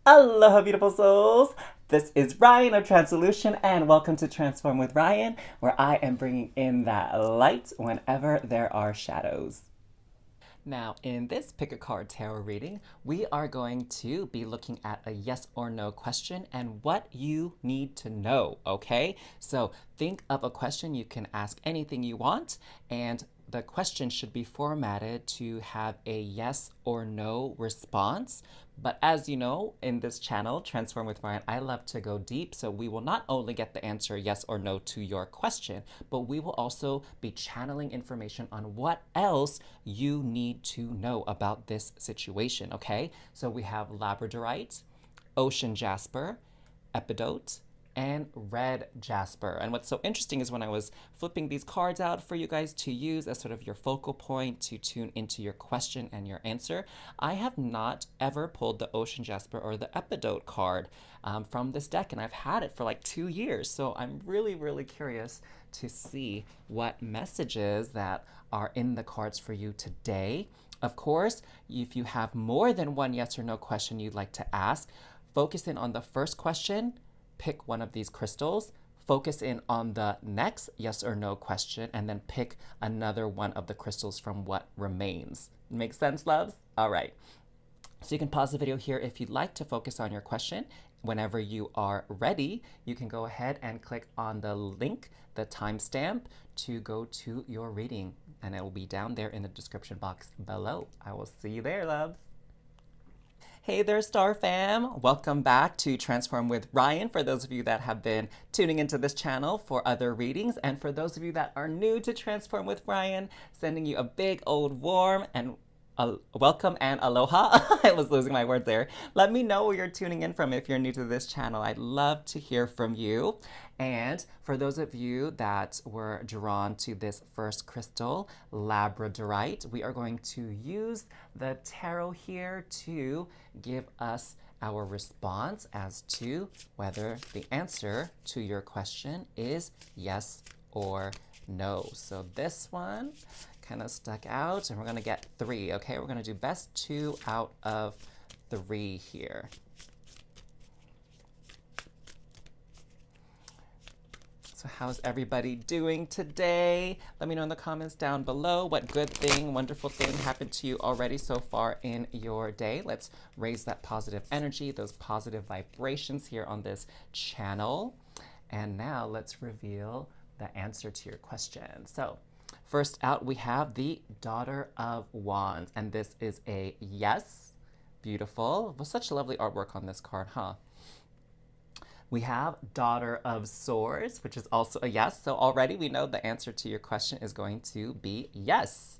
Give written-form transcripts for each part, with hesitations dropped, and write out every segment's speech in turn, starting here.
Aloha, beautiful souls. This is Ryan of tranSOULution, and welcome to Transform with Ryan, where I am bringing in that light whenever there are shadows. Now, in this pick a card tarot reading, we are going to be looking at a yes or no question and what you need to know, okay? So think of a question. You can ask anything you want, and the question should be formatted to have a yes or no response. But as you know, in this channel, Transform with Ryan, I love to go deep. So we will not only get the answer yes or no to your question, but we will also be channeling information on what else you need to know about this situation, okay? So we have Labradorite, Ocean Jasper, Epidote, and Red Jasper. And what's so interesting is when I was flipping these cards out for you guys to use as sort of your focal point to tune into your question and your answer, I have not ever pulled the Ocean Jasper or the Epidote card from this deck, and I've had it for like 2 years. So I'm really, really curious to see what messages that are in the cards for you today. Of course, if you have more than one yes or no question you'd like to ask, focus in on the first question, pick one of these crystals, focus in on the next yes or no question, and then pick another one of the crystals from what remains. Make sense, loves? All right. So you can pause the video here if you'd like to focus on your question. Whenever you are ready, you can go ahead and click on the link, the timestamp, to go to your reading. And it will be down there in the description box below. I will see you there, loves. Hey there, Star Fam! Welcome back to Transform with Ryan. For those of you that have been tuning into this channel for other readings, and for those of you that are new to Transform with Ryan, sending you a big old warm and welcome and aloha. I was losing my words there. Let me know where you're tuning in from if you're new to this channel. I'd love to hear from you. And for those of you that were drawn to this first crystal, Labradorite, we are going to use the tarot here to give us our response as to whether the answer to your question is yes or no. So this one kind of stuck out, and we're going to get 3, okay? We're going to do best 2 out of 3 here. So how's everybody doing today? Let me know in the comments down below what good thing, wonderful thing happened to you already so far in your day. Let's raise that positive energy, those positive vibrations here on this channel. And now let's reveal the answer to your question. So first out, we have the Daughter of Wands, and this is a yes. Beautiful. Well, such lovely artwork on this card, huh? We have Daughter of Swords, which is also a yes. So already we know the answer to your question is going to be yes.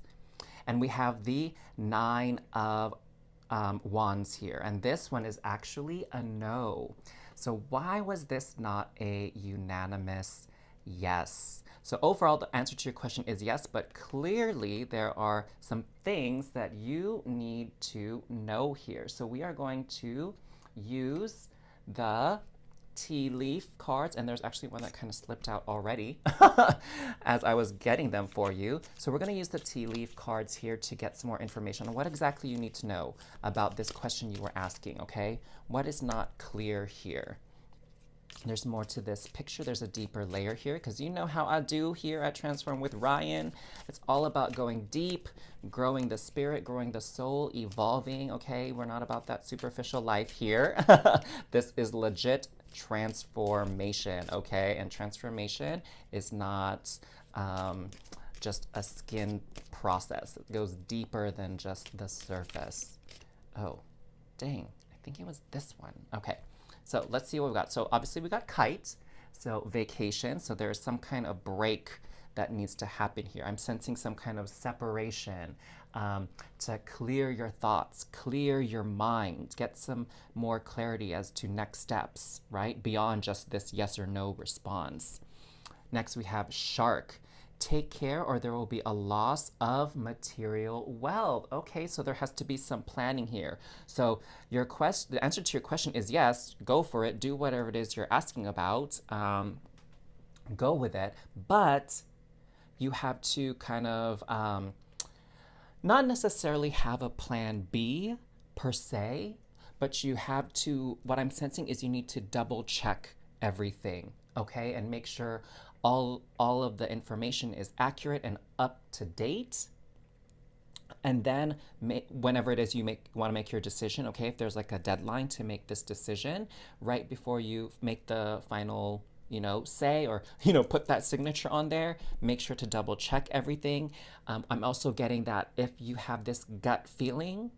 And we have the Nine of Wands here, and this one is actually a no. So why was this not a unanimous yes? So overall, the answer to your question is yes, but clearly there are some things that you need to know here. So we are going to use the tea leaf cards, and there's actually one that kind of slipped out already as I was getting them for you. So we're going to use the tea leaf cards here to get some more information on what exactly you need to know about this question you were asking, okay? What is not clear here? There's more to this picture. There's a deeper layer here, because you know how I do here at Transform with Ryan. It's all about going deep, growing the spirit, growing the soul, evolving, okay? We're not about that superficial life here. This is legit transformation, okay? And transformation is not just a skin process. It goes deeper than just the surface. Oh, dang. I think it was this one. Okay. So let's see what we got. So obviously we got kite, so vacation. So there's some kind of break that needs to happen here. I'm sensing some kind of separation to clear your thoughts, clear your mind, get some more clarity as to next steps, right? Beyond just this yes or no response. Next we have shark. Take care or there will be a loss of material wealth. Okay, so there has to be some planning here. So the answer to your question is yes, go for it, do whatever it is you're asking about, go with it, but you have to kind of not necessarily have a plan B per se, but you have to, what I'm sensing is you need to double check everything, okay? And make sure all of the information is accurate and up to date. And then whenever it is you want to make your decision, okay, if there's like a deadline to make this decision, right before you make the final, say, or, put that signature on there, make sure to double check everything. I'm also getting that if you have this gut feeling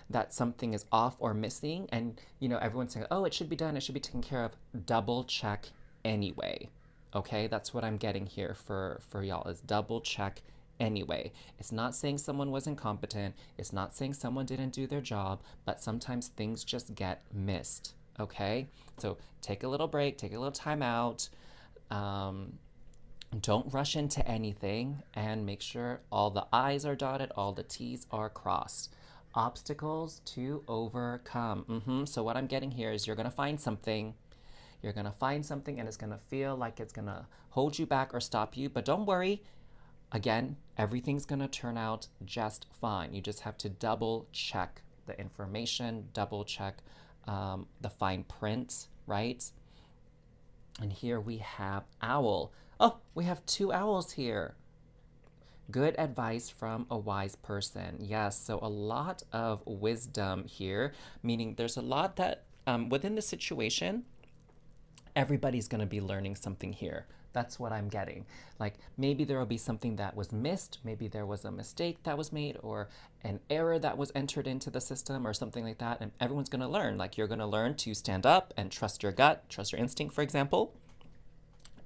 that something is off or missing, and, everyone's saying, oh, it should be done, it should be taken care of, double check anyway. Okay, that's what I'm getting here for y'all, is double check anyway. It's not saying someone was incompetent. It's not saying someone didn't do their job, but sometimes things just get missed, okay? So take a little break, take a little time out. Don't rush into anything, and make sure all the I's are dotted, all the T's are crossed. Obstacles to overcome. So what I'm getting here is you're going to find something. You're going to find something, and it's going to feel like it's going to hold you back or stop you, but don't worry. Again, everything's going to turn out just fine. You just have to double check the information, double check the fine print, right? And here we have owl. Oh, we have 2 owls here. Good advice from a wise person. Yes, so a lot of wisdom here, meaning there's a lot that within the situation, everybody's going to be learning something here. That's what I'm getting. Like, maybe there will be something that was missed, maybe there was a mistake that was made, or an error that was entered into the system, or something like that, and everyone's going to learn. Like, you're going to learn to stand up and trust your gut, trust your instinct, for example.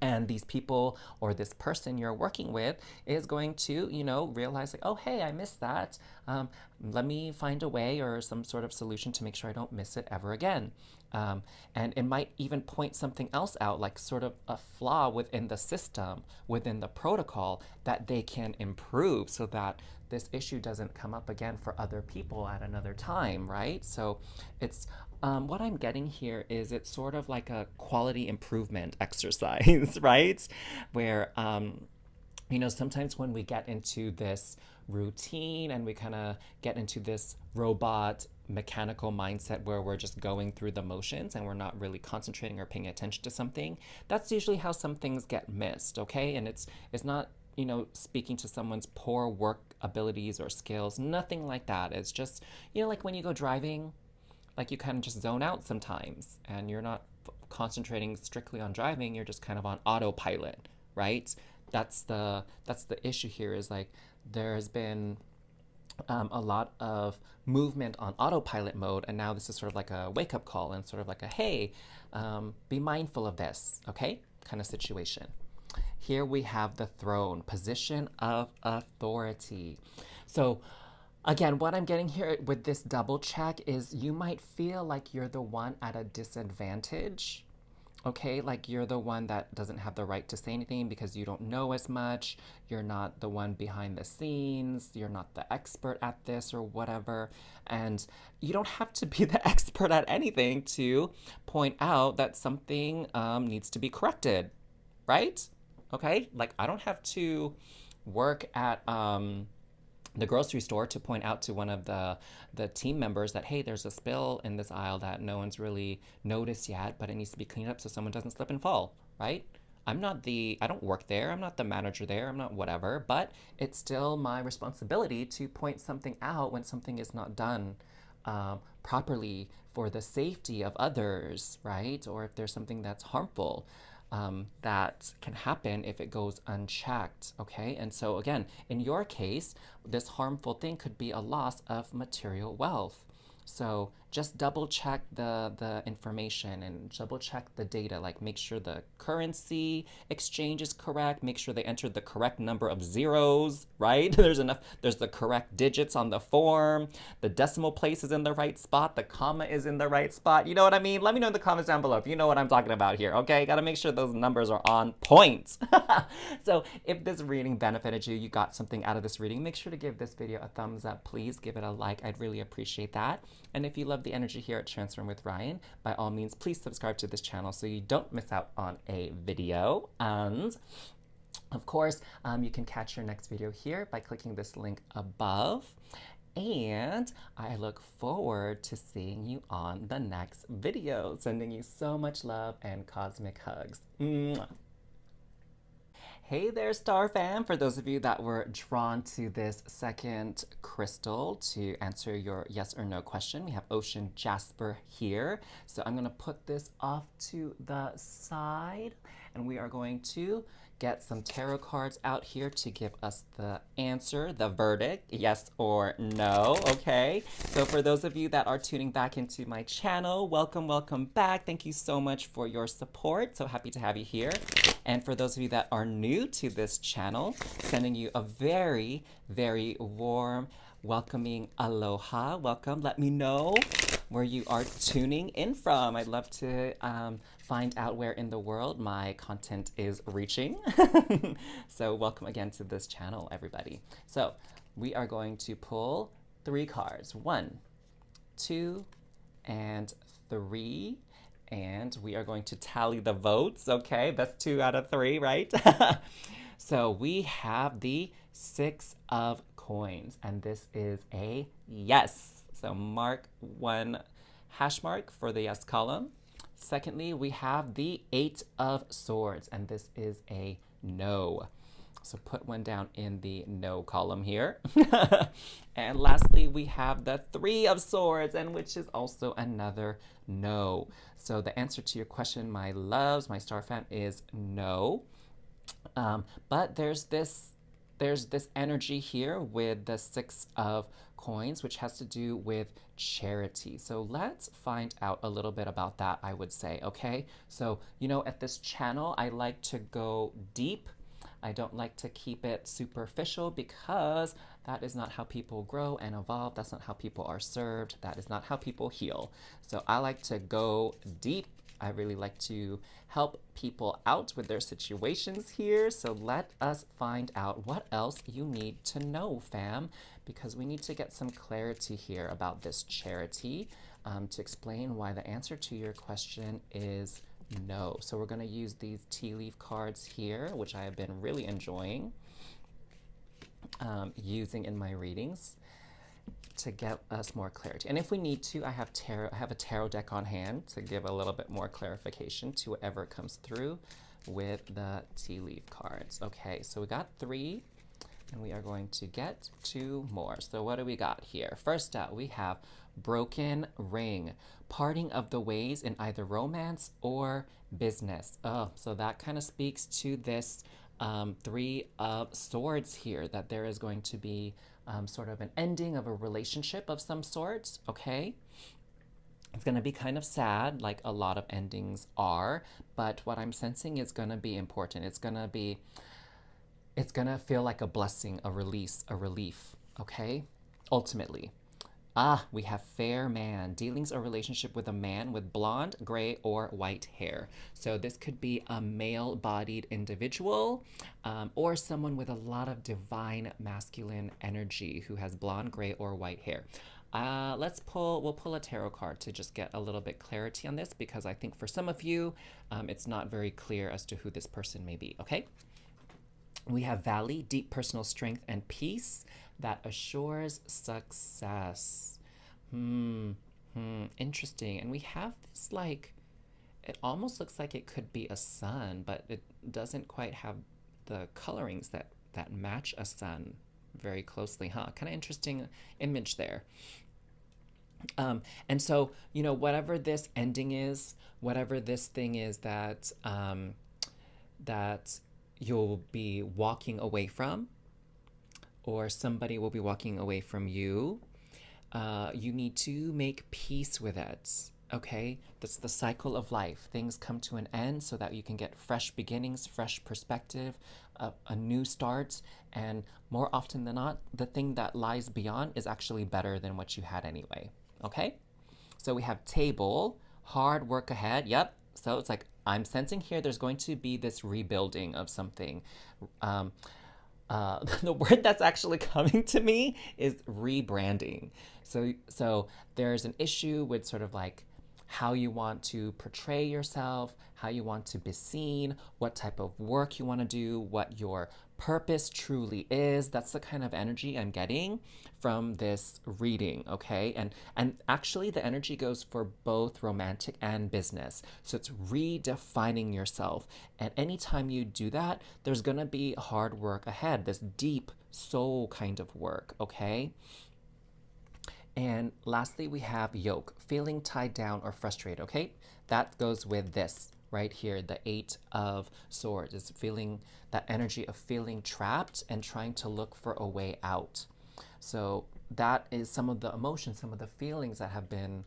And these people, or this person you're working with, is going to, realize like, oh, hey, I missed that. Let me find a way or some sort of solution to make sure I don't miss it ever again. And it might even point something else out, like sort of a flaw within the system, within the protocol, that they can improve so that this issue doesn't come up again for other people at another time, right? So it's what I'm getting here is it's sort of like a quality improvement exercise, right? Where, sometimes when we get into this routine and we kind of get into this robot mechanical mindset where we're just going through the motions and we're not really concentrating or paying attention to something, that's usually how some things get missed, okay? And it's not, speaking to someone's poor work abilities or skills, nothing like that. It's just, like when you go driving, like you kind of just zone out sometimes and you're not concentrating strictly on driving, you're just kind of on autopilot, right? That's the issue here, is like there's been a lot of movement on autopilot mode, and now this is sort of like a wake-up call and sort of like a, hey, be mindful of this, okay, kind of situation. Here we have the throne, position of authority. So again, what I'm getting here with this double check is you might feel like you're the one at a disadvantage, okay? Like you're the one that doesn't have the right to say anything because you don't know as much. You're not the one behind the scenes. You're not the expert at this or whatever. And you don't have to be the expert at anything to point out that something needs to be corrected, right? Okay? Like I don't have to work at the grocery store to point out to one of the team members that, hey, there's a spill in this aisle that no one's really noticed yet, but it needs to be cleaned up so someone doesn't slip and fall, right? I don't work there, I'm not the manager there, I'm not whatever, but it's still my responsibility to point something out when something is not done properly for the safety of others, right? Or if there's something that's harmful. That can happen if it goes unchecked, okay? And so again, in your case, this harmful thing could be a loss of material wealth. So just double check the information and double check the data, like make sure the currency exchange is correct, make sure they entered the correct number of zeros, right? There's the correct digits on the form, the decimal place is in the right spot, the comma is in the right spot. You know what I mean? Let me know in the comments down below if you know what I'm talking about here, okay? Gotta make sure those numbers are on point. So if this reading benefited you, you got something out of this reading, make sure to give this video a thumbs up. Please give it a like. I'd really appreciate that. And if you love the energy here at Transform with Ryan, by all means, please subscribe to this channel so you don't miss out on a video. And of course, you can catch your next video here by clicking this link above. And I look forward to seeing you on the next video. Sending you so much love and cosmic hugs. Mwah. Hey there, Star Fam! For those of you that were drawn to this second crystal to answer your yes or no question, we have Ocean Jasper here. So I'm going to put this off to the side, and we are going to get some tarot cards out here to give us the answer, the verdict, yes or no, okay? So for those of you that are tuning back into my channel, welcome, welcome back. Thank you so much for your support. So happy to have you here. And for those of you that are new to this channel, sending you a very, very warm, welcoming aloha. Welcome. Let me know where you are tuning in from. I'd love to find out where in the world my content is reaching. So welcome again to this channel, everybody. So we are going to pull 3 cards. 1, 2, and 3. And we are going to tally the votes. Okay, that's 2 out of 3, right? So we have the 6 of coins, and this is a yes. So mark 1 hash mark for the yes column. Secondly, we have the 8 of swords, and this is a no. So put 1 down in the no column here. And lastly, we have the 3 of swords, and which is also another no. So the answer to your question, my loves, my star fan, is no. But there's this energy here with the 6 of coins, which has to do with charity. So let's find out a little bit about that, I would say, okay? So, you know, at this channel, I like to go deep. I don't like to keep it superficial because that is not how people grow and evolve. That's not how people are served. That is not how people heal. So I like to go deep. I really like to help people out with their situations here. So let us find out what else you need to know, fam, because we need to get some clarity here about this charity to explain why the answer to your question is no. So we're going to use these tea leaf cards here, which I have been really enjoying using in my readings to get us more clarity. And if we need to, I have a tarot deck on hand to give a little bit more clarification to whatever comes through with the tea leaf cards. Okay, so we got 3, and we are going to get 2 more. So what do we got here? First out, we have broken ring, parting of the ways in either romance or business. Oh, so that kind of speaks to this 3 of swords here, that there is going to be sort of an ending of a relationship of some sorts, okay? It's going to be kind of sad, like a lot of endings are, but what I'm sensing is going to be important. It's going to feel like a blessing, a release, a relief, okay? Ultimately. We have fair man, dealings or relationship with a man with blonde, gray, or white hair. So this could be a male-bodied individual or someone with a lot of divine masculine energy who has blonde, gray, or white hair. We'll pull a tarot card to just get a little bit clarity on this, because I think for some of you, it's not very clear as to who this person may be, okay? We have Valley, deep personal strength and peace that assures success. Interesting. And we have this, like, it almost looks like it could be a sun, but it doesn't quite have the colorings that match a sun very closely, huh? Kind of interesting image there. And so, you know, whatever this ending is, whatever this thing is that that you'll be walking away from, or somebody will be walking away from you, you need to make peace with it, okay? That's the cycle of life. Things come to an end so that you can get fresh beginnings, fresh perspective, a new start, and more often than not, the thing that lies beyond is actually better than what you had anyway, okay? So we have table, hard work ahead, yep. So it's like, I'm sensing here there's going to be this rebuilding of something. The word that's actually coming to me is rebranding. So there's an issue with sort of like how you want to portray yourself, how you want to be seen, what type of work you want to do, what your purpose truly is. That's the kind of energy I'm getting from this reading, okay? And actually the energy goes for both romantic and business. So it's redefining yourself. And anytime you do that, there's going to be hard work ahead, this deep soul kind of work, okay? And lastly, we have yoke, feeling tied down or frustrated, okay? That goes with this right here, the Eight of Swords. Is feeling that energy of feeling trapped and trying to look for a way out. So that is some of the emotions, some of the feelings that have been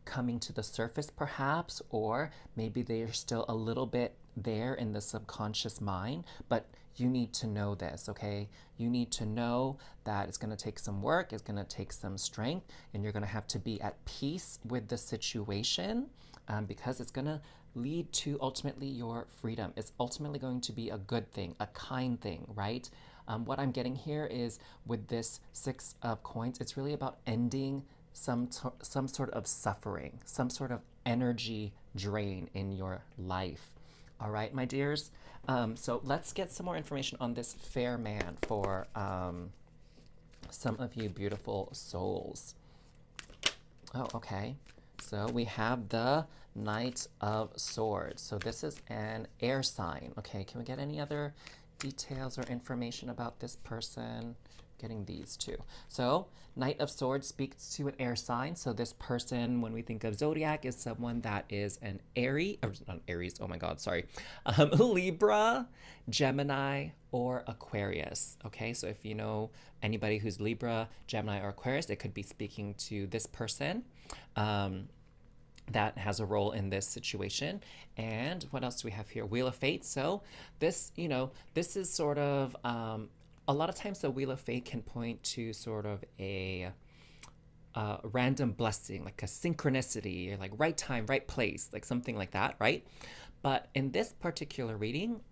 coming to the surface perhaps, or maybe they're still a little bit there in the subconscious mind, but you need to know this, okay? You need to know that it's going to take some work, it's going to take some strength, and you're going to have to be at peace with the situation because it's going to lead to ultimately your freedom. It's ultimately going to be a good thing, a kind thing, right? What I'm getting here is with this Six of Coins, it's really about ending some sort of suffering, some sort of energy drain in your life. All right, my dears. So let's get some more information on this fair man for some of you beautiful souls. Oh, okay. So we have the Knight of Swords. So this is an air sign. Okay, can we get any other details or information about this person? Getting these two. So Knight of Swords speaks to an air sign. So this person, when we think of zodiac, is someone that is an Aries, or not Aries, oh my God, sorry. Libra, Gemini, or Aquarius. Okay, so if you know anybody who's Libra, Gemini, or Aquarius, it could be speaking to this person. That has a role in this situation. And what else do we have here? Wheel of Fate. So this, this is sort of, a lot of times the Wheel of Fate can point to sort of a random blessing, like a synchronicity, or like right time, right place, like something like that, right? But in this particular reading,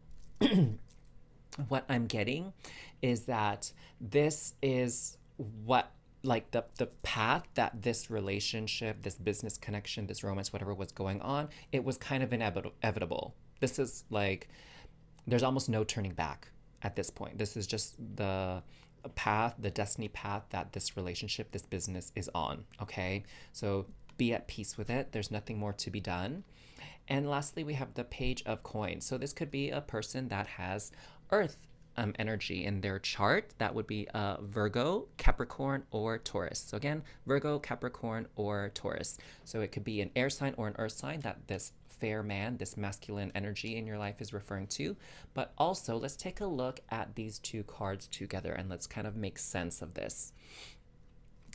what I'm getting is that this is what, like the path that this relationship, this business connection, this romance, whatever was going on, it was kind of inevitable. This is like, there's almost no turning back at this point. This is just the path, the destiny path that this relationship, this business is on, okay? So be at peace with it. There's nothing more to be done. And lastly, we have the Page of Coins. So this could be a person that has Earth energy in their chart. That would be Virgo, Capricorn, or Taurus. So again, Virgo, Capricorn, or Taurus. So it could be an air sign or an earth sign that this fair man, this masculine energy in your life is referring to. But also, let's take a look at these two cards together and let's kind of make sense of this.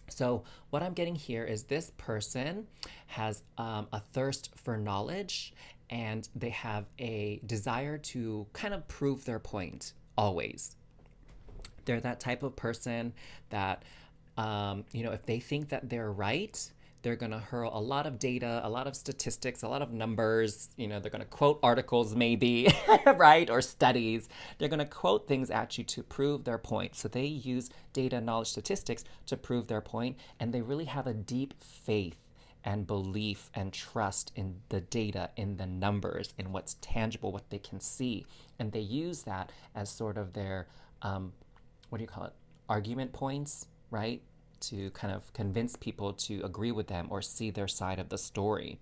So what I'm getting here is this person has a thirst for knowledge, and they have a desire to kind of prove their point always. They're that type of person that, if they think that they're right, they're going to hurl a lot of data, a lot of statistics, a lot of numbers. They're going to quote articles maybe, right? Or studies. They're going to quote things at you to prove their point. So they use data, knowledge, statistics to prove their point. And they really have a deep faith and belief and trust in the data, in the numbers, in what's tangible, what they can see. And they use that as sort of their, argument points, right? To kind of convince people to agree with them or see their side of the story.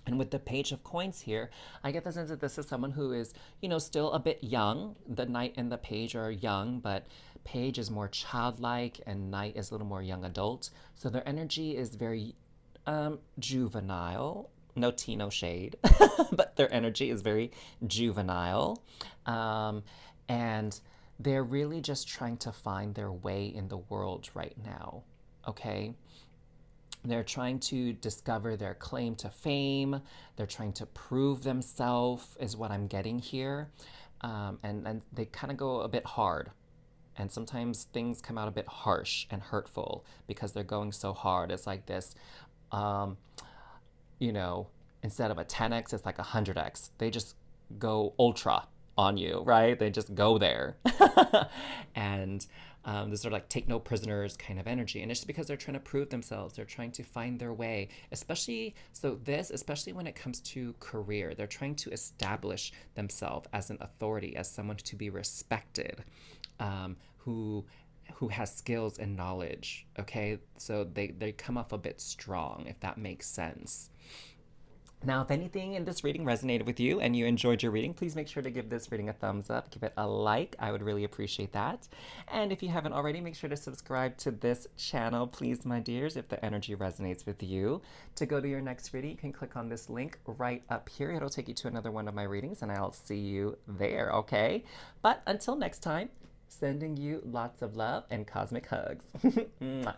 And with the Page of Coins here, I get the sense that this is someone who is, still a bit young. The Knight and the Page are young, but Page is more childlike and Knight is a little more young adult. So their energy is very juvenile. No tea, no shade, but their energy is very juvenile. And they're really just trying to find their way in the world right now, okay? They're trying to discover their claim to fame. They're trying to prove themselves, is what I'm getting here. And they kind of go a bit hard. And sometimes things come out a bit harsh and hurtful because they're going so hard. It's like this, instead of a 10x, it's like a 100x. They just go ultra on you, right? They just go there. And This are like take no prisoners kind of energy. And it's just because they're trying to prove themselves. They're trying to find their way, especially when it comes to career. They're trying to establish themselves as an authority, as someone to be respected, who has skills and knowledge. Okay, so they come off a bit strong, if that makes sense. Now, if anything in this reading resonated with you and you enjoyed your reading, please make sure to give this reading a thumbs up, give it a like. I would really appreciate that. And if you haven't already, make sure to subscribe to this channel, please, my dears, if the energy resonates with you. To go to your next reading, you can click on this link right up here. It'll take you to another one of my readings, and I'll see you there, okay? But until next time, sending you lots of love and cosmic hugs. Mwah.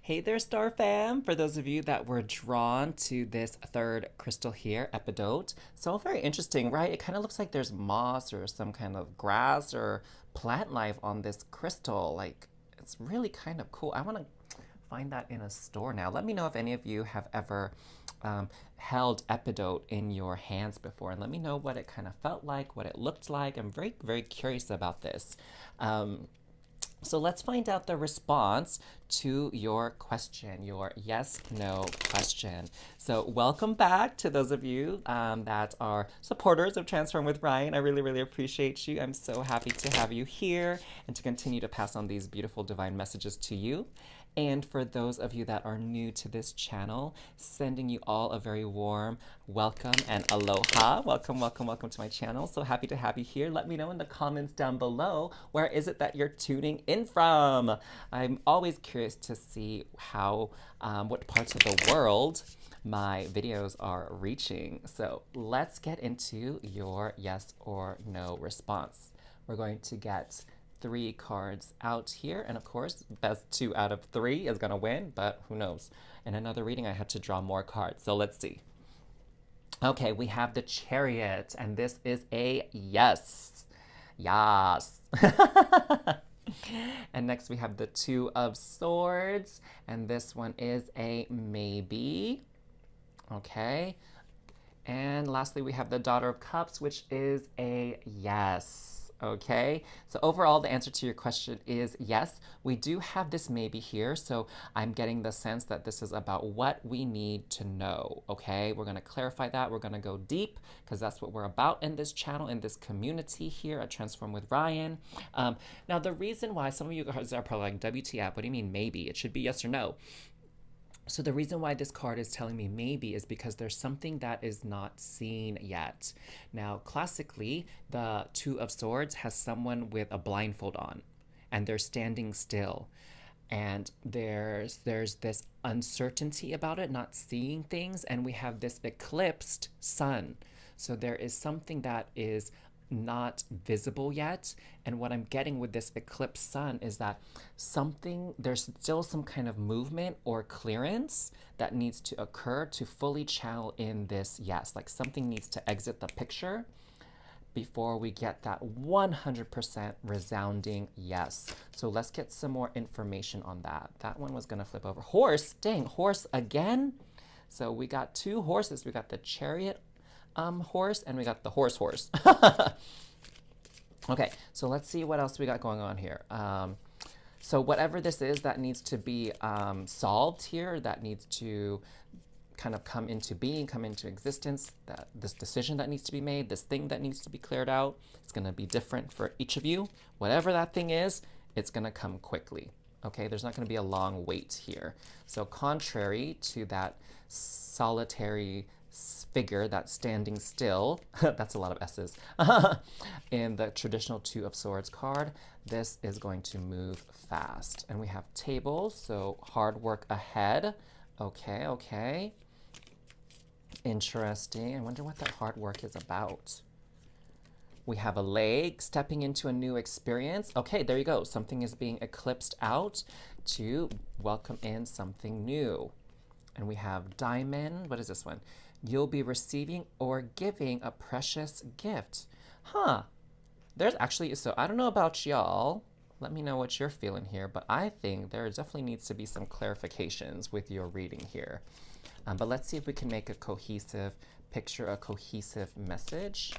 Hey there, Star Fam! For those of you that were drawn to this third crystal here, Epidote. So very interesting, right? It kind of looks like there's moss or some kind of grass or plant life on this crystal. Like, it's really kind of cool. I want to find that in a store now. Let me know if any of you have ever held Epidote in your hands before, and let me know what it kind of felt like, what it looked like. I'm very, very curious about this. So let's find out the response to your question, your yes/no question. So welcome back to those of you that are supporters of Transform with Ryan. I really, really appreciate you. I'm so happy to have you here and to continue to pass on these beautiful divine messages to you. And for those of you that are new to this channel, sending you all a very warm welcome and aloha. Welcome, welcome, welcome to my channel. So happy to have you here. Let me know in the comments down below, where is it that you're tuning in from? I'm always curious to see how, what parts of the world my videos are reaching. So let's get into your yes or no response. We're going to get 3 cards out here, and of course best 2 out of 3 is gonna win, but who knows. In another reading I had to draw more cards, so let's see. Okay, we have the Chariot, and this is a yes. Yes. And next we have the 2 of Swords, and this one is a maybe. Okay, and lastly we have the Daughter of Cups, which is a yes. Okay, so overall the answer to your question is yes. We do have this maybe here, so I'm getting the sense that this is about what we need to know. Okay, we're going to clarify that. We're going to go deep, because that's what we're about in this channel, in this community here at Transform with Ryan. Now the reason why some of you guys are probably like, WTF, what do you mean maybe? It should be yes or no. So the reason why this card is telling me maybe is because there's something that is not seen yet. Now, classically, the 2 of Swords has someone with a blindfold on, and they're standing still. And there's this uncertainty about it, not seeing things, and we have this eclipsed sun. So there is something that is not visible yet, and what I'm getting with this eclipsed sun is that there's still some kind of movement or clearance that needs to occur to fully channel in this yes. Like something needs to exit the picture before we get that 100% resounding yes. So let's get some more information on that. That one was gonna flip over. Horse, dang, horse again? So we got 2 horses. We got the Chariot horse, and we got the horse. Okay, so let's see what else we got going on here. So whatever this is that needs to be solved here, that needs to kind of come into being, come into existence, that this decision that needs to be made, this thing that needs to be cleared out, it's going to be different for each of you. Whatever that thing is, it's going to come quickly. Okay, there's not going to be a long wait here. So contrary to that solitary figure that's standing still, that's a lot of S's, in the traditional 2 of Swords card, this is going to move fast. And we have table, so hard work ahead. Okay, okay. Interesting. I wonder what that hard work is about. We have a leg, stepping into a new experience. Okay, there you go. Something is being eclipsed out to welcome in something new. And we have diamond. What is this one? You'll be receiving or giving a precious gift. Huh. There's actually, so I don't know about y'all. Let me know what you're feeling here, but I think there definitely needs to be some clarifications with your reading here. But let's see if we can make a cohesive picture, a cohesive message.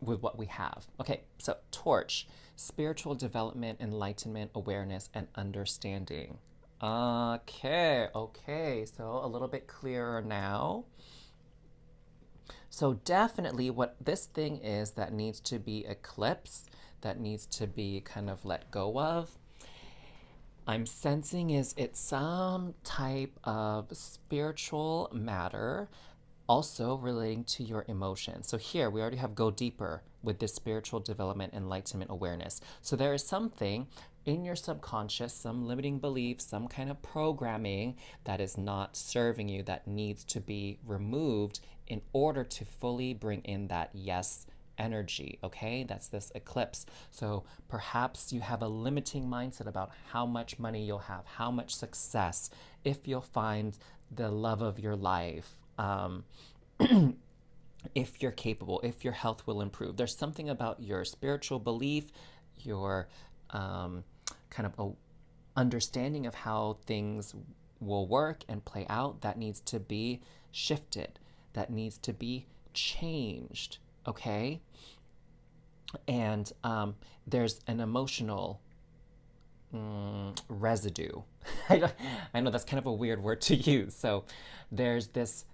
with what we have. Okay, so torch, spiritual development, enlightenment, awareness, and understanding. Okay, so a little bit clearer now. So definitely what this thing is that needs to be eclipsed, that needs to be kind of let go of, I'm sensing is it's some type of spiritual matter also relating to your emotions. So here we already have go deeper with this spiritual development, enlightenment, awareness. So there is something in your subconscious, some limiting belief, some kind of programming that is not serving you that needs to be removed in order to fully bring in that yes energy, okay? That's this eclipse. So perhaps you have a limiting mindset about how much money you'll have, how much success, if you'll find the love of your life, if you're capable, if your health will improve. There's something about your spiritual belief, your kind of a understanding of how things will work and play out that needs to be shifted, that needs to be changed, okay? And there's an emotional residue. I know that's kind of a weird word to use. So there's this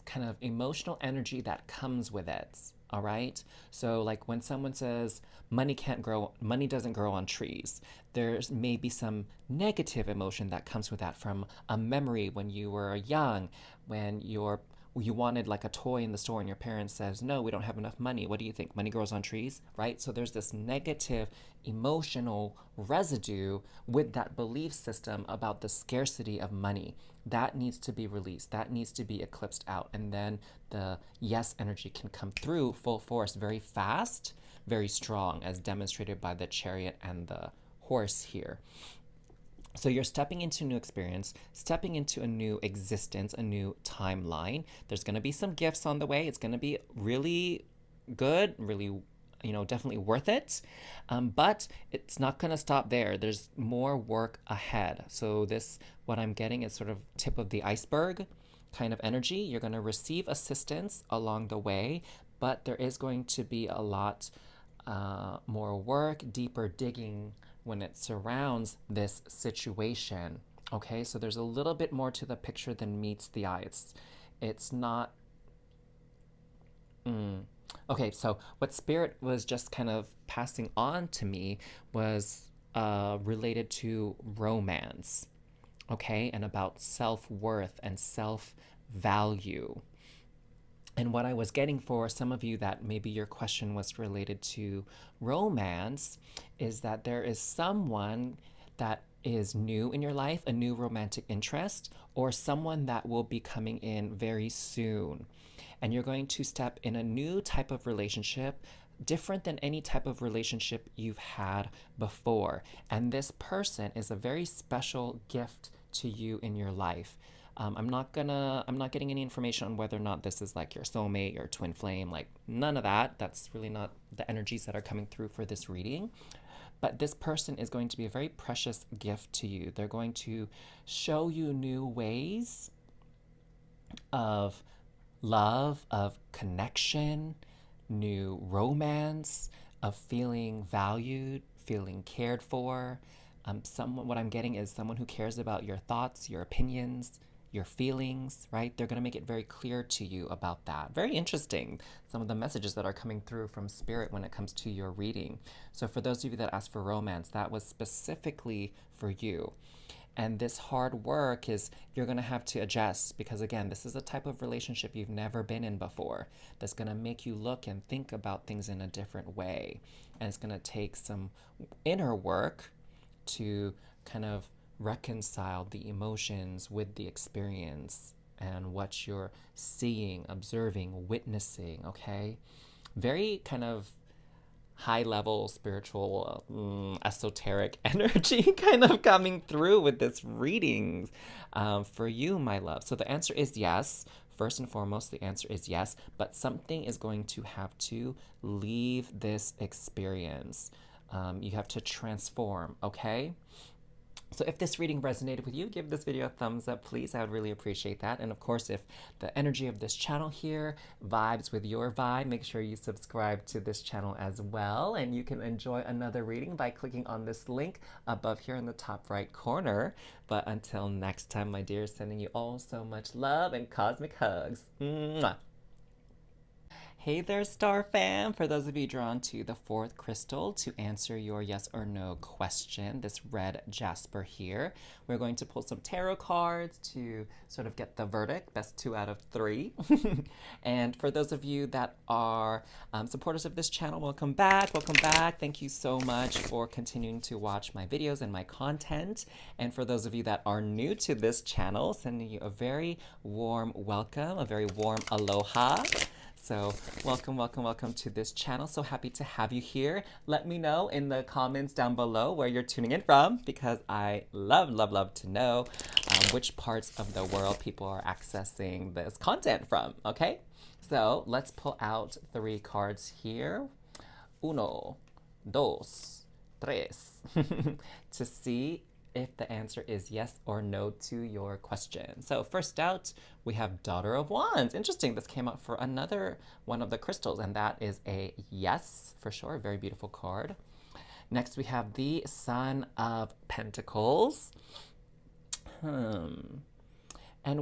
kind of emotional energy that comes with it. All right. So like when someone says money doesn't grow on trees, there's maybe some negative emotion that comes with that from a memory when you were young, when you wanted like a toy in the store and your parents says, no, we don't have enough money. What do you think? Money grows on trees, right? So there's this negative emotional residue with that belief system about the scarcity of money. That needs to be released. That needs to be eclipsed out. And then the yes energy can come through full force, very fast, very strong, as demonstrated by the chariot and the horse here. So you're stepping into a new experience, stepping into a new existence, a new timeline. There's going to be some gifts on the way. It's going to be really good, really, definitely worth it. But it's not going to stop there. There's more work ahead. So what I'm getting is sort of tip of the iceberg kind of energy. You're going to receive assistance along the way, but there is going to be a lot more work, deeper digging when it surrounds this situation. Okay, so there's a little bit more to the picture than meets the eye. It's not. Okay, so what Spirit was just kind of passing on to me was related to romance, okay, and about self-worth and self-value. And what I was getting for some of you that maybe your question was related to romance is that there is someone that is new in your life, a new romantic interest, or someone that will be coming in very soon. And you're going to step in a new type of relationship, different than any type of relationship you've had before. And this person is a very special gift to you in your life. I'm not getting any information on whether or not this is like your soulmate, your twin flame, like none of that. That's really not the energies that are coming through for this reading. But this person is going to be a very precious gift to you. They're going to show you new ways of love, of connection, new romance, of feeling valued, feeling cared for. What I'm getting is someone who cares about your thoughts, your opinions, your feelings, right? They're going to make it very clear to you about that. Very interesting, some of the messages that are coming through from Spirit when it comes to your reading. So for those of you that asked for romance, that was specifically for you. And this hard work is you're going to have to adjust because, again, this is a type of relationship you've never been in before that's going to make you look and think about things in a different way. And it's going to take some inner work to kind of reconcile the emotions with the experience and what you're seeing, observing, witnessing, okay? Very kind of high level spiritual esoteric energy kind of coming through with this reading for you, my love. So the answer is yes. First and foremost, the answer is yes, but something is going to have to leave this experience. You have to transform, okay? So if this reading resonated with you, give this video a thumbs up, please. I would really appreciate that. And of course, if the energy of this channel here vibes with your vibe, make sure you subscribe to this channel as well. And you can enjoy another reading by clicking on this link above here in the top right corner. But until next time, my dear, sending you all so much love and cosmic hugs. Mwah. Hey there, Star Fam! For those of you drawn to the fourth crystal to answer your yes or no question, this Red Jasper here, we're going to pull some tarot cards to sort of get the verdict, best 2 out of 3. And for those of you that are supporters of this channel, welcome back, welcome back. Thank you so much for continuing to watch my videos and my content. And for those of you that are new to this channel, sending you a very warm welcome, a very warm aloha. So welcome, welcome, welcome to this channel. So happy to have you here. Let me know in the comments down below where you're tuning in from, because I love, love, love to know which parts of the world people are accessing this content from, okay? So let's pull out 3 cards here. Uno, dos, tres, to see if the answer is yes or no to your question. So first out, we have Daughter of Wands. Interesting, this came out for another one of the crystals, and that is a yes, for sure. Very beautiful card. Next, we have the Son of Pentacles. And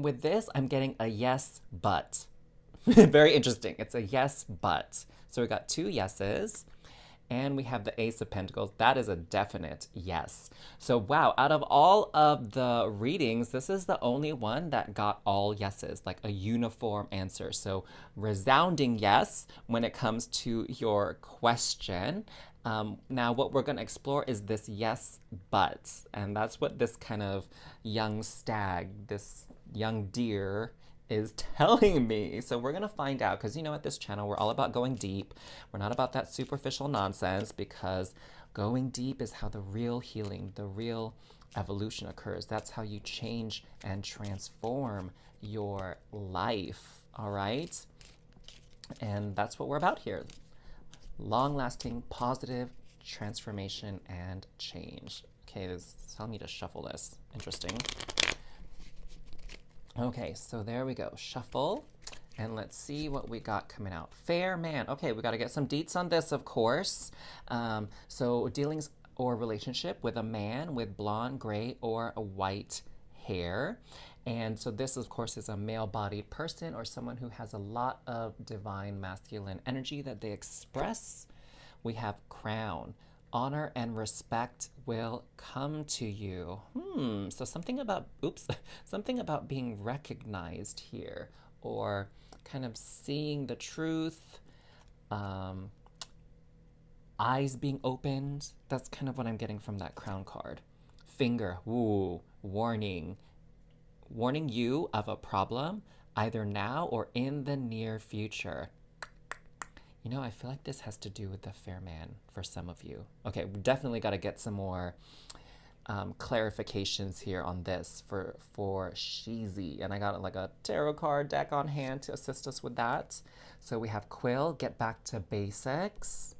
with this, I'm getting a yes, but. Very interesting. It's a yes, but. So we got 2 yeses. And we have the Ace of Pentacles. That is a definite yes. So wow, out of all of the readings, this is the only one that got all yeses, like a uniform answer. So resounding yes when it comes to your question. Now what we're going to explore is this yes, but. And that's what this kind of young stag, this young deer is telling me. So we're gonna find out, because you know, at this channel we're all about going deep. We're not about that superficial nonsense, because going deep is how the real healing, the real evolution occurs. That's how you change and transform your life. All right, and that's what we're about here. Long-lasting positive transformation and change. Okay, it's telling me to shuffle this. Interesting. Okay, so there we go. Shuffle. And let's see what we got coming out. Fair man. Okay, we got to get some deets on this, of course. So dealings or relationship with a man with blonde, gray, or a white hair. And so this, of course, is a male-bodied person or someone who has a lot of divine masculine energy that they express. We have Crown. Honor and respect will come to you. So something about, something about being recognized here, or kind of seeing the truth, eyes being opened. That's kind of what I'm getting from that Crown card. Finger, ooh, warning. Warning you of a problem, either now or in the near future. You know, I feel like this has to do with the fair man for some of you. Okay, we definitely got to get some more clarifications here on this for Sheezy. And I got like a tarot card deck on hand to assist us with that. So we have Quill, get back to basics.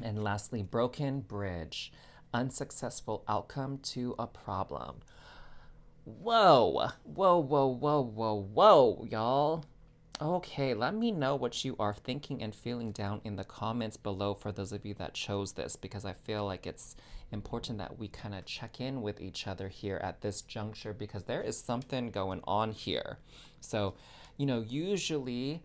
And lastly, broken bridge, unsuccessful outcome to a problem. Whoa, whoa, whoa, whoa, whoa, whoa, y'all. Okay, let me know what you are thinking and feeling down in the comments below for those of you that chose this, because I feel like it's important that we kind of check in with each other here at this juncture, because there is something going on here. So, you know, usually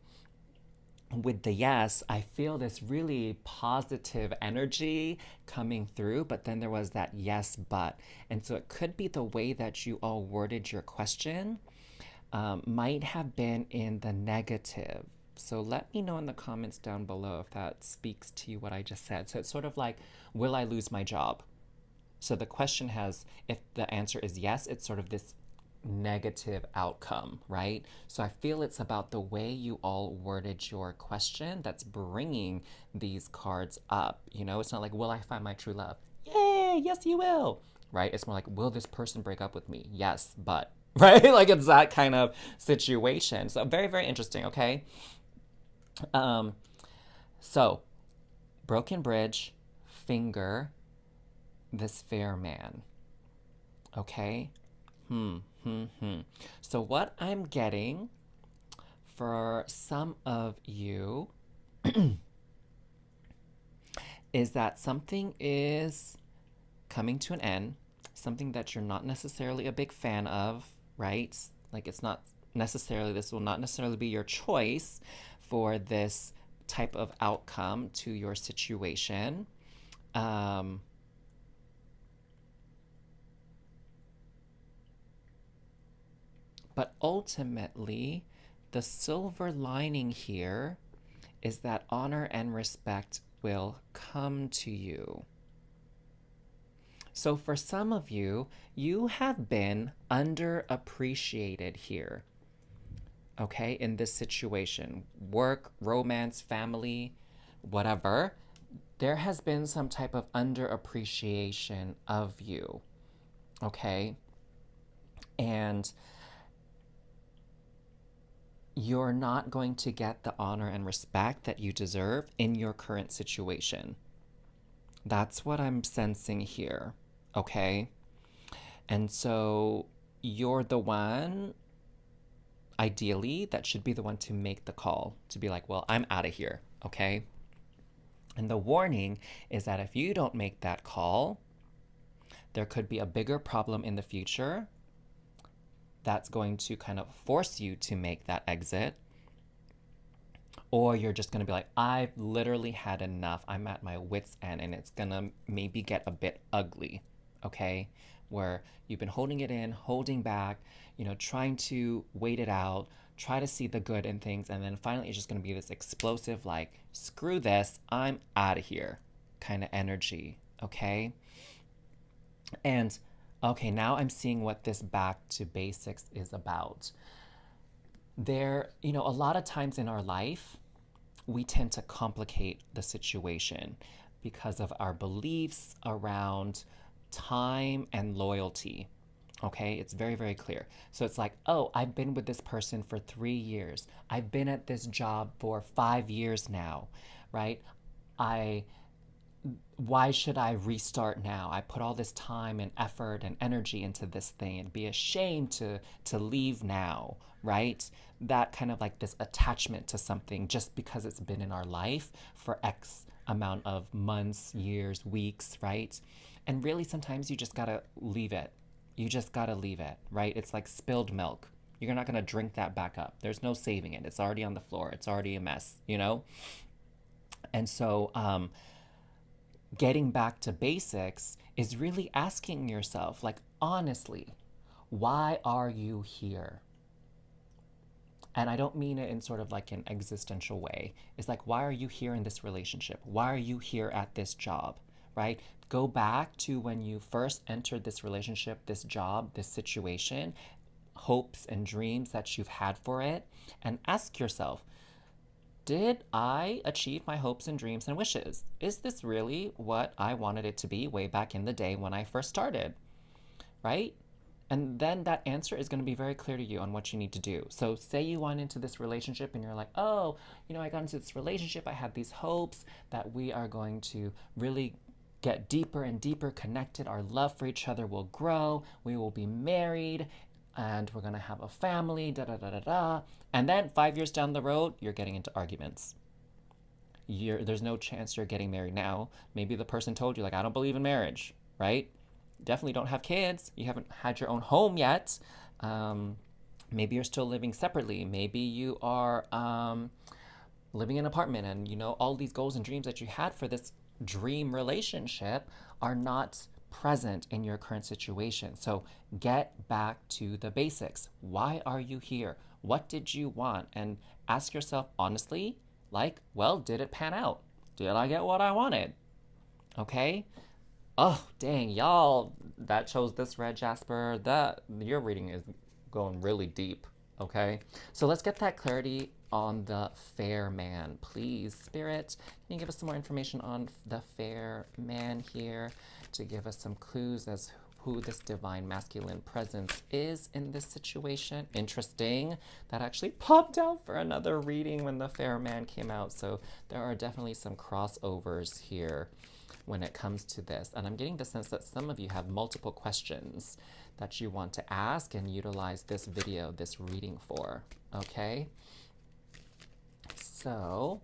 with the yes, I feel this really positive energy coming through, but then there was that yes, but. And so it could be the way that you all worded your question might have been in the negative. So let me know in the comments down below if that speaks to you what I just said. So it's sort of like, will I lose my job? So the question has, if the answer is yes, it's sort of this negative outcome, right? So I feel it's about the way you all worded your question that's bringing these cards up. You know, it's not like, will I find my true love? Yay, yes you will, right? It's more like, will this person break up with me? Yes, but, right? Like it's that kind of situation. So very, very interesting, okay? So broken bridge, finger, this fair man. Okay? So what I'm getting for some of you is that something is coming to an end, something that you're not necessarily a big fan of, right? Like it's not necessarily, this will not necessarily be your choice for this type of outcome to your situation. But ultimately, the silver lining here is that honor and respect will come to you. So for some of you, you have been underappreciated here, okay, in this situation. Work, romance, family, whatever. There has been some type of underappreciation of you, okay? And you're not going to get the honor and respect that you deserve in your current situation. That's what I'm sensing here, okay? And so you're the one, ideally, that should be the one to make the call, to be like, well, I'm out of here, okay? And the warning is that if you don't make that call, there could be a bigger problem in the future that's going to kind of force you to make that exit. Or you're just going to be like, I've literally had enough. I'm at my wit's end, and it's going to maybe get a bit ugly, okay? Where you've been holding it in, holding back, trying to wait it out, try to see the good in things, and then finally it's just going to be this explosive, like, screw this, I'm out of here kind of energy, okay? And okay, now I'm seeing what this back to basics is about. A lot of times in our life, we tend to complicate the situation because of our beliefs around time and loyalty. Okay, it's very, very clear. So it's like, oh, I've been with this person for 3 years. I've been at this job for 5 years now, right? Why should I restart now? I put all this time and effort and energy into this thing and be ashamed to leave now, right? That kind of like this attachment to something just because it's been in our life for X amount of months, years, weeks, right? And really sometimes you just gotta leave it. You just gotta leave it, right? It's like spilled milk. You're not gonna drink that back up. There's no saving it. It's already on the floor. It's already a mess, And so, getting back to basics is really asking yourself, like, honestly, why are you here? And I don't mean it in sort of like an existential way. It's like, why are you here in this relationship? Why are you here at this job, right? Go back to when you first entered this relationship, this job, this situation, hopes and dreams that you've had for it, and ask yourself, did I achieve my hopes and dreams and wishes? Is this really what I wanted it to be way back in the day when I first started? Right? And then that answer is going to be very clear to you on what you need to do. So say you went into this relationship and you're like, oh, I got into this relationship. I had these hopes that we are going to really get deeper and deeper connected. Our love for each other will grow. We will be married and we're going to have a family, da da da da da. And then 5 years down the road, you're getting into arguments. There's no chance you're getting married now. Maybe the person told you, like, I don't believe in marriage, right? Definitely don't have kids. You haven't had your own home yet. Maybe you're still living separately. Maybe you are living in an apartment and, all these goals and dreams that you had for this dream relationship are not present in your current situation. So get back to the basics. Why are you here? What did you want? And ask yourself honestly, like, well, did it pan out? Did I get what I wanted? Okay? Oh, dang, y'all, that chose this Red Jasper. Your reading is going really deep, okay? So let's get that clarity on the fair man. Please, Spirit, can you give us some more information on the fair man here? to give us some clues as who this divine masculine presence is in this situation. Interesting. That actually popped out for another reading when the fair man came out. So there are definitely some crossovers here when it comes to this. And I'm getting the sense that some of you have multiple questions that you want to ask and utilize this video, this reading for. Okay? So,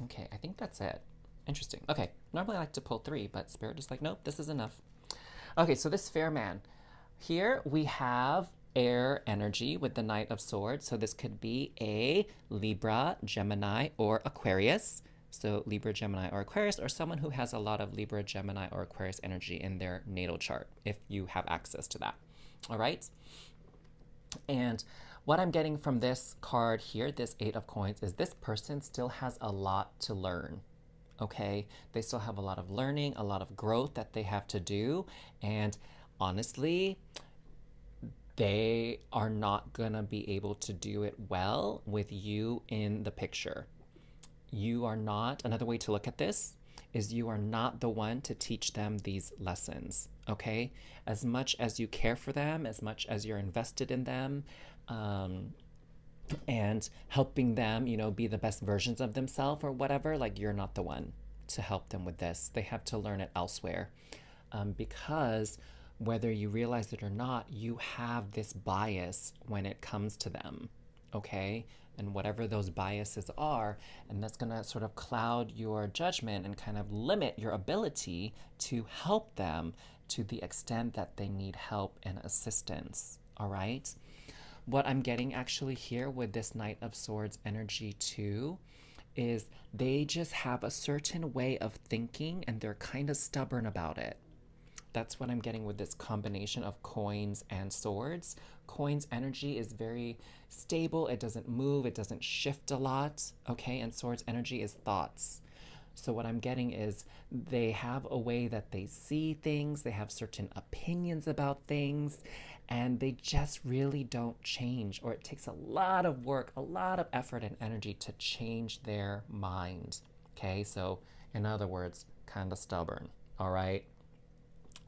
okay, I think that's it. Interesting. Okay, normally I like to pull 3, but Spirit is like, nope, this is enough. Okay, so this fair man. Here we have air energy with the Knight of Swords. So this could be a Libra, Gemini, or Aquarius. So Libra, Gemini, or Aquarius, or someone who has a lot of Libra, Gemini, or Aquarius energy in their natal chart, if you have access to that. All right? And what I'm getting from this card here, this 8 of Coins, is this person still has a lot to learn. Okay? They still have a lot of learning, a lot of growth that they have to do. And honestly, they are not gonna be able to do it well with you in the picture. You are not, another way to look at this is you are not the one to teach them these lessons, okay? As much as you care for them, as much as you're invested in them, and helping them, you know, be the best versions of themselves or whatever, like you're not the one to help them with this. They have to learn it elsewhere, because whether you realize it or not, you have this bias when it comes to them, okay? And whatever those biases are, and that's gonna sort of cloud your judgment and kind of limit your ability to help them to the extent that they need help and assistance, all right? What I'm getting actually here with this Knight of Swords energy too is they just have a certain way of thinking and they're kind of stubborn about it. That's what I'm getting with this combination of coins and swords. Coins energy is very stable. It doesn't move. It doesn't shift a lot. Okay. And swords energy is thoughts. So what I'm getting is they have a way that they see things. They have certain opinions about things. And they just really don't change. Or it takes a lot of work, a lot of effort and energy to change their mind. Okay. So in other words, kind of stubborn. All right.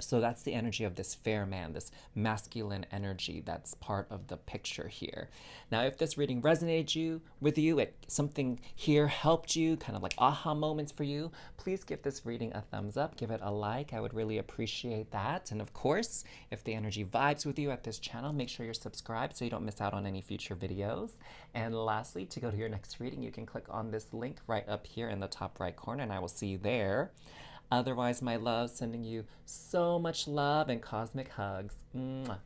So that's the energy of this fair man, this masculine energy that's part of the picture here. Now, if this reading resonated with you, something here helped you, kind of like aha moments for you, please give this reading a thumbs up, give it a like. I would really appreciate that. And of course, if the energy vibes with you at this channel, make sure you're subscribed so you don't miss out on any future videos. And lastly, to go to your next reading, you can click on this link right up here in the top right corner, and I will see you there. Otherwise, my love, sending you so much love and cosmic hugs. Mwah.